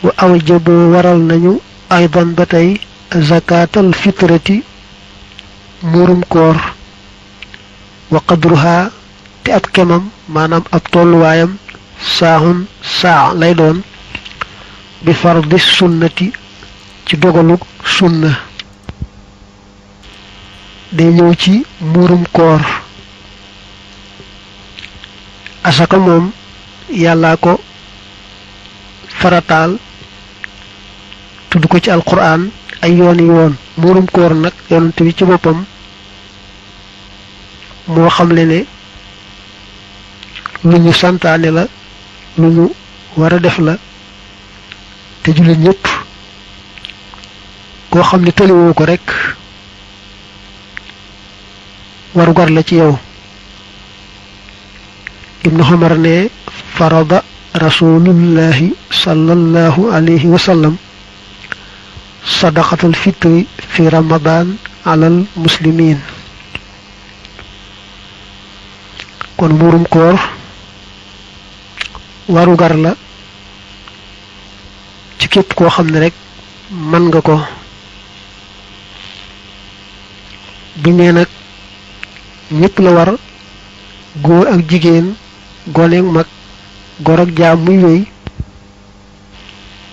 wa awjabu waral nañu aydan batay zakatal fitrati murum koor wa qadruha te ab kemam manam ab tolluwaayam saahun saa lay doon bi fardi sunnati ci dogalu sunna day ñëw ci murum koor asaka moom yàllaa ko farataal tudd ko ci alquran ay yooni yoon murum koor nag yonent bi ci boppam moo xamle ne lu ñu santaane la lu ñu war a def la te jullit ñépp koo xam ne tëliwoo ko rekk waru gar la ci yow ibnu Umar ne farada rasulullahi sallallahu alayhi wa sallam sadaqatul fitri fi ramadan alal muslimin kon murum koor waru gar la ci képp koo xam ne rek man nga ko bu nee nag ñépp la war góor ak jigéen gone ak mag góor ak jaam muy wéy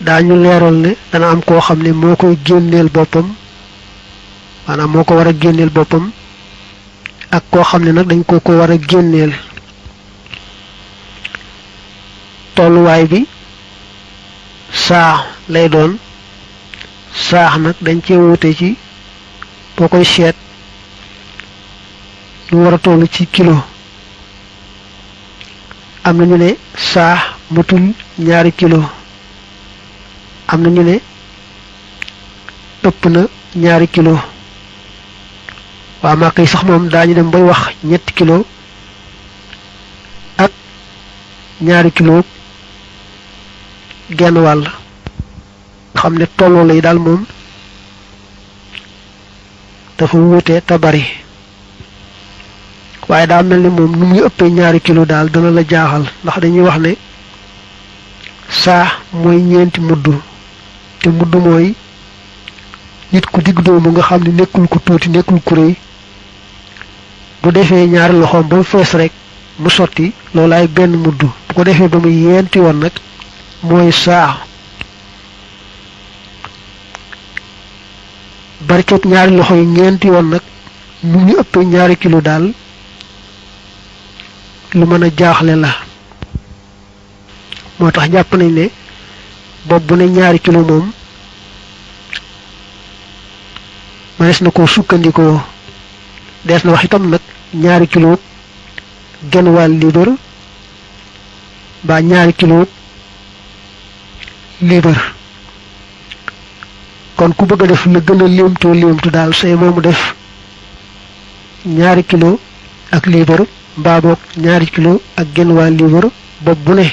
daañu leeral ne dana am koo xam ne moo koy génneel boppam maanaam moo ko war a génneel boppam ak koo xam ne nag dañ ko war a génneel tolluwaay bi saax lay doon saax nag dañ cee wute ci boo koy seet lu war a toll ci kilo am na ñu ne saax matul 2 kilo am na ñu ne ëpp na 2 kilo waa Màkka yi sax moom daañu dem bay wax 3 kilo ak 2 kilo genn wàll xam ne tolloo lay daal moom dafa wuute te bari waaye daa mel ni moom nu muy ëppee 2 kilo daal dana la jaaxal ndax dañuy wax ne saa mooy 4 mudd te mudd mooy nit ku digg doomu nga xam ne nekkul ku tuuti nekkul ku rëy bu defee 2 loxoom ba fees rek mu sotti loolaay benn mudd bu ko defee ba muy 4 yoon nag mooy saa barket 2 loxo yi 4 yoon nag nu ñu ëppee 2 kilo daal lu mën a jaaxle la moo tax jàpp nañ ne bopp bu ne 2 kilo moom manees na ko sukkandikoo dees na wax itam nag 2 kilo genn wàll liibar mbaa 2 kilo liibar kon ku bëgg a def la gën a léemtu daal say moomu def 2 kilo ak liibar mbaa boog 2 kilo ak genn wàll liibar bopp bu ne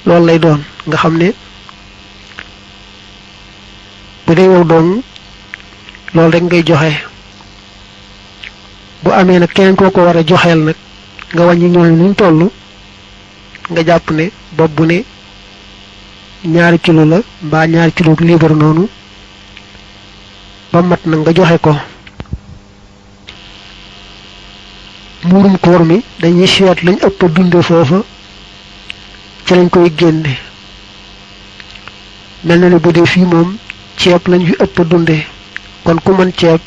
loolu lay doon nga xam ne bu dee yow doon loolu rek ngay joxe bu amee nag keneen koo ko war a joxeel nag nga wàññi ñooñu nuñ toll nga jàpp ne bopp bu ne 2 kilo la mbaa 2 kilo liibar noonu ba mat na nga joxe ko muurum koor mi dañuy seet lañ ëpp dunde foofa ci lañ koy génne mel na ne bu dee fii moom ceeb lañ fi ëpp dunde kon ku mën ceeb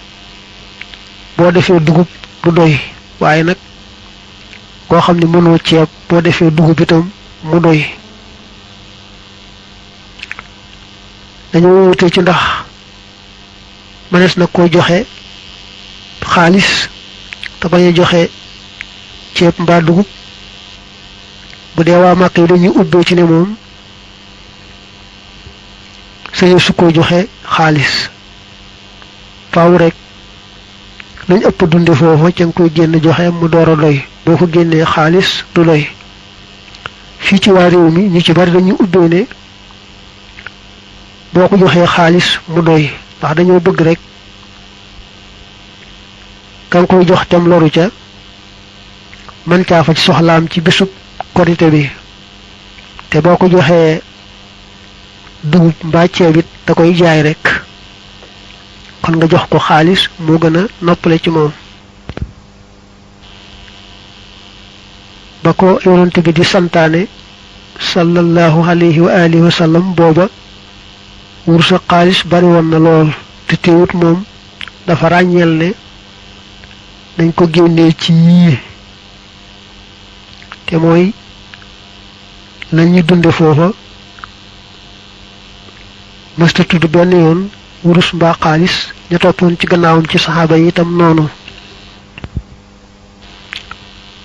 boo defee dugub du doy waaye nag koo xam ne mënoo ceeb boo defee dugub itam mu doy dañoo wute ci ndax mënees na ko joxe xaalis te bañ a joxe ceeb mbaa dugub bu dee waa Màkka yi dañuy ubbee ci ne moom sañu su ko joxe xaalis faaw rek lañ ëpp dunde foofa ca nga koy génn joxe mu door a doy boo ko génnee xaalis du doy fii ci waa réew mi ñu ci bari dañuy ubbee ne boo ko joxee xaalis mu doy ndax dañoo bëgg rek ka nga koy jox tam loru ca man caa fa ci soxlaam ci bésub korite bi te boo ko joxee dugub mbaa ceeb it da koy jaay rek kon nga jox ko xaalis moo gën a noppale ci moom. ba ko yonent bi di santaane sallallahu alayhi wa alihi wa sallam booba wursa xaalis bari woon na lool te teewut moom dafa ràññeel ne dañ ko génnee ci yii te mooy lañuy dunde foofa mësta tudd benn yoon wurus mbaa xaalis ña toppoon ci gannaawam ci saxaaba yi itam noonu.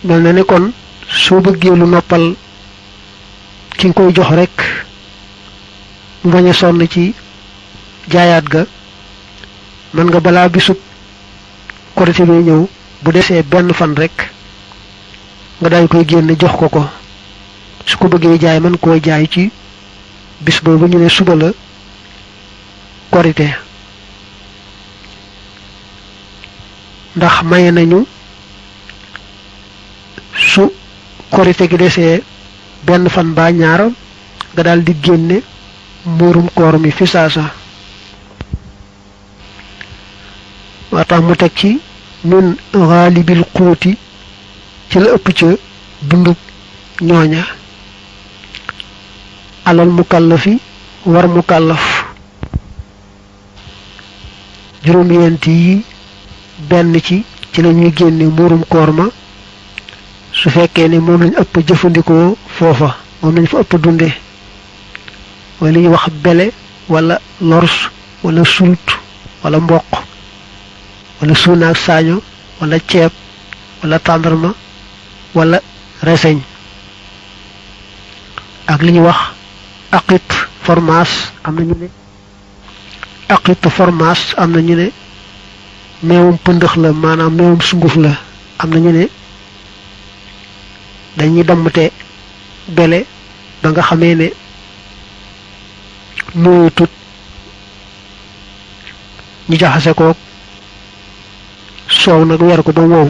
mel na ne kon soo bëggee lu noppal ki nga koy jox rek mu bañ a sonn ci jaayaat ga mën nga balaa bisub korite bi ñëw bu desee benn fan rek nga daal koy génne jox ko su ko bëggee jaay mën koo jaay ci bis boobu ñu ne suba la korite. ndax maye nañu su korite gi desee benn fan ba ñaar nga daal di génne muurum koor mi fi saasa. waa tax mu teg ci min xaalibil xuuti ci la ëpp ca dundub ñooña. alal mukallafi war mukallaf juróom-ñeent yi benn ci la ñuy génne muurum koor ma su fekkee ne moom lañ ëpp jëfandikoo foofa moom lañ fa ëpp dunde mooy li ñuy wax bele wala lors wala sult wala mboq wala suunaak saaño wala ceeb wala tàndarma wala reseñ ak li ñuy wax aqit formaas am na ñu ne aqit formaas am na ñu ne meewum pëndëx la maanaam meewum sunguf la am na ñu ne dañuy dammte bele ba nga xamee ne nooyu tut ñu jaxase ko soow nag weer ko ba wow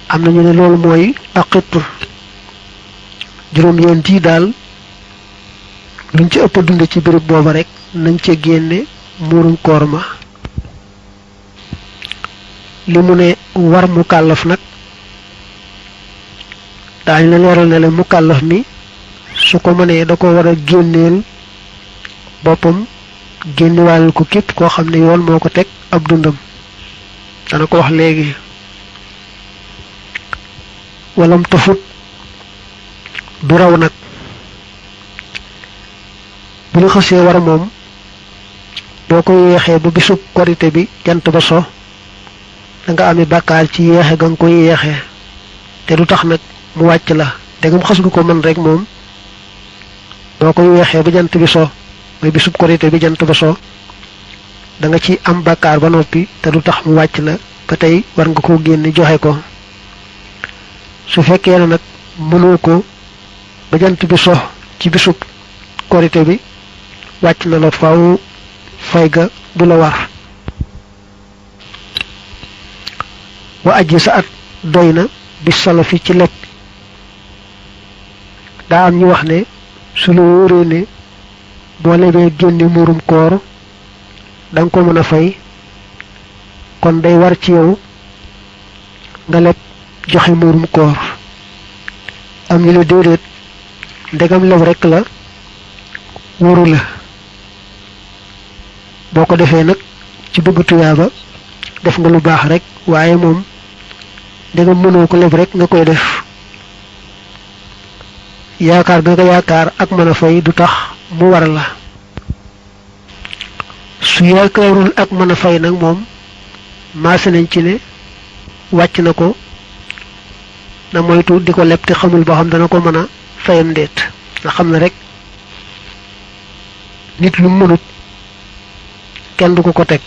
am na ñu ne loolu mooy aqit. juróom-ñeent yi daal luñ ci ëpp dunde ci béréb booba rek nañ ca génne muurum koor ma. li mu ne war mukallaf nag daañu la leeral ne la mukallaf mi su ko mënee da ko war a génneel boppam génniwaalal ko képp koo xam ne yoon moo ko teg ab dundam dana ko wax léegi. walam tafut du raw nag bu la xasee war moom boo ko yeexee ba bisub korite bi jant ba so da nga amee bàkkaar ci yeexe ga nga koy yeexee te du tax nag mu wàcc la dégam xas nga ko mën rek moom boo ko yeexee ba jant bi so mooy bisub korite bi jant ba so da nga ci am bàkkaar ba noppi te du tax mu wàcc la ba tey war nga koo génne joxe ko. su fekkee ne nag mënoo ko ba jant bi so ci bisub korite bi wàcc na la faaw fay ga du la war. wa aji sa at doy na bi salafi ci lekk daa am ñu wax ne su la wóoree ne boo lebee génne muurum koor da nga ko mën a fay kon day war ci yow nga leb joxe muurum koor. am ñu la déedéet ndegam leb rekk la wóoru la boo ko defee nag ci bëgg tuyaaba def nga lu baax rek waaye moom ndegam mënoo ko leb rek nga koy def yaakaar nga ko yaakaar ak mën a fay du tax mu war la. su yaakaarul ak mën a fay nag moom maase nañ ci ne wàcc na ko na moytu di ko leb te xamul boo xam dana ko mën a fayam ndeet nga xam ne rek nit lu mënut kenn du ko teg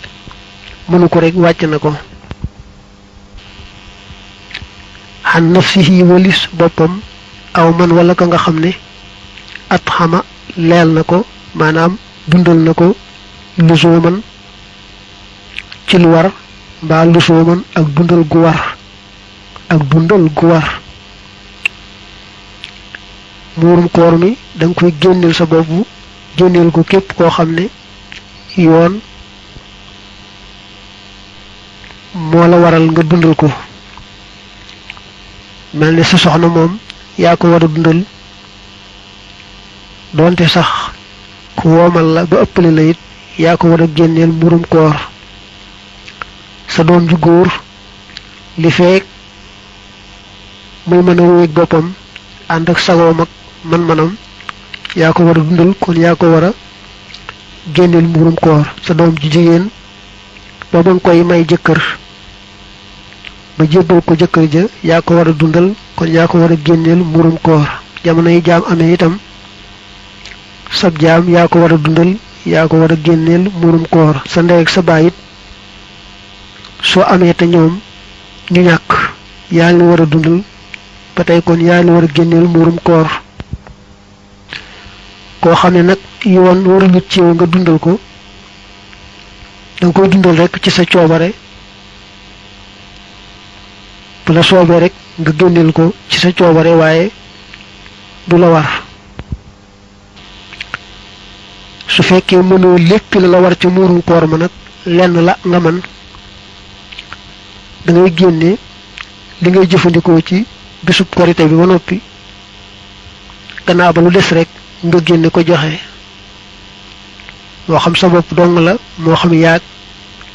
mënu ko rek wàcc na ko. xan nafsihi walis boppam aw man wala ka nga xam ne at xama leel na ko maanaam dundal na ko lusooman ci lu war mbaa lusooman ak dundal gu war muurum koor mi danga koy génneel sa bopp génneel ko képp koo xam ne yoon moo la waral nga dundal ko mel ne sa soxna moom yaa ko war a dundal doonte sax ku woomal la ba ëppale la it yaa ko war a génneel murum koor sa doom ju góor li feek muy mën a wéeg boppam ànd ak sagoom ak man-manam yaa ko war a dundal kon yaa ko war a génneel murum koor sa doom ju jigéen ba nga koy may jëkkër ba jébbal ko jëkkër ja yaa ko war a dundal kon yaa ko war a génneel murum koor jamono yi jaam amee itam sab jaam yaa ko war a dundal yaa ko war a génneel murum koor sa ndey ak sa baay it soo amee te ñoom ñu ñàkk yaa ngi war a dundal ba tey kon yaa ngi war a génneel murum koor koo xam ne nag yoon waralut ci yow nga dundal ko danga koy dundal rek ci sa coobare bu la soobee rek nga génneel ko ci sa coobare waaye du la war su fekkee mënoo lépp la war ci muurum koor ma nag lenn la nga man da ngay génne li ngay jëfandikoo ci bisub korite bi ba noppi gannaaw ba lu des rek nga génne ko joxe moo xam sa bopp dong la moo xam yaag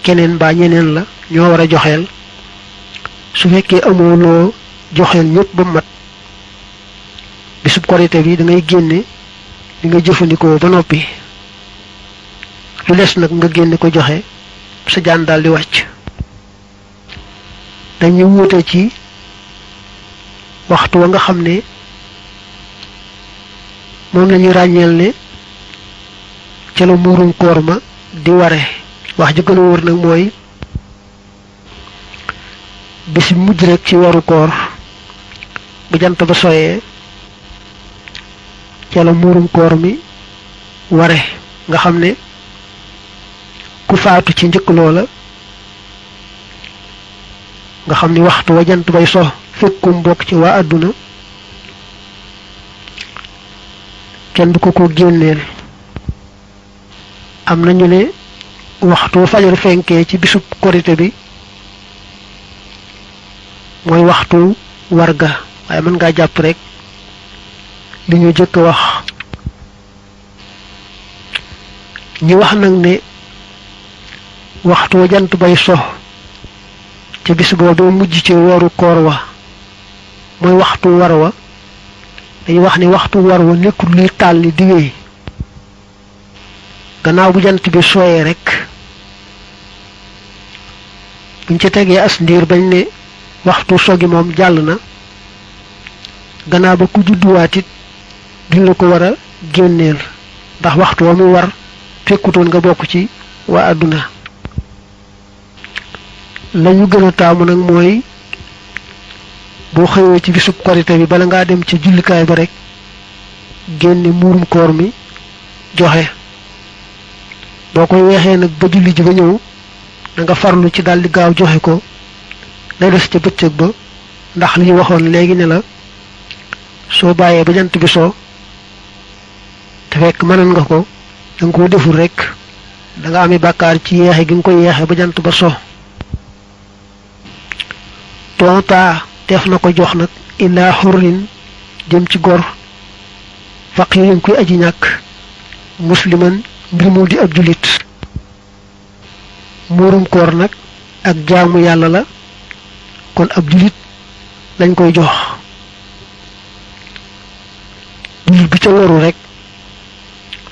keneen mbaa ñeneen la ñoo war a joxeel su fekkee amoo loo joxeel ñëpp ba mat bisub korite bi da ngay génne li nga jëfandikoo ba noppi lu des nag nga génne ko joxe sa jaan daal di wàcc dañuy wuute ci waxtu wa nga xam ne moom lañu ràññeel ne ca la muurum koor ma di ware wax ji gën a wër nag mooy bis bi mujj rek ci waru koor bu jant ba soyee ca la muurum koor mi ware nga xam ne ku faatu ci njëkk loola nga xam ni waxtu wa jant bay so fekkum bokk ci waa àdduna kenn du ko génneel am na ñu ne waxtu fajar fenkee ci bisub korite bi mooy waxtu warga waaye mën ngaa jàpp rek li ñu jëkk wax ñi wax nag ne waxtu wa jant bay so ci bis boobu mujj ci weeru koor wa mooy waxtu war wa dañuy wax ni waxtu war wa nekkul luy tàlli di wéy gannaaw bu jant bi sooyee rek buñ ci tegee as ndiir bañ ne waxtu sogi moom jàll na gannaaw ba ku judduwaat it duñ la ko war a génneel ndax waxtu wa mu war fekkutoon nga bokk ci waa àdduna lañu gën a taamu nag mooy boo xëyee ci bisub korite bi bala ngaa dem ci jullikaay ba rek génne muurum koor mi joxe boo koy weexee nag ba julli ji ba ñëw da nga farlu ci daldi gaaw joxe ko lay des ca bëccëg ba ndax li ñu waxoon léegi ne la soo bàyyee ba jant bi soo te fekk mënoon nga ko da nga ko deful rek da nga amee bàkkaar ci yeexe gi nga koy yeexe ba jant ba so tonta def na ko jox nag illaa xurrin jëm ci gor faqirin kuy aji ñàkk musliman mbir mu di ab julit muurum koor nag ak jaamu yàlla la kon ab julit lañ koy jox julit bi ca loru rek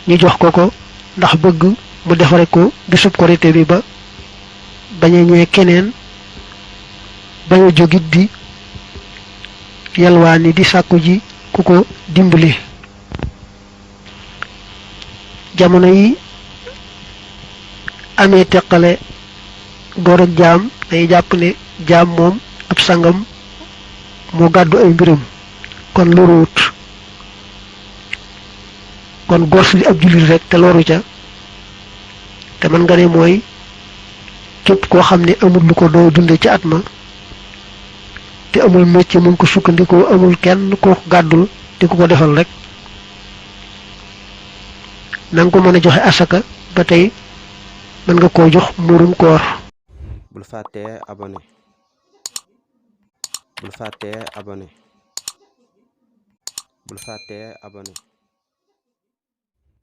ñu jox ko ndax bëgg mu defare ko bisub korite bi ba baña ñee keneen baña jógit di yalwaani di sàkku ji ku ko dimbali jamono yi amee teqale góor ak jaam day jàpp ne jaam moom ab sangam moo gàddu ay mbiram kon loruwut kon góor si ab jullit rek te loru ca te mën nga ne mooy képp koo xam ne amul lu ko doo dunde ci at ma te amul métier mun ko sukkandikoo amul kenn ko gàddul di ko defal rek nang ko mëna joxe asaka ba tay man nga ko jox murum koor. bul fàttee abonné bul fàttee abonné bul fàttee abonné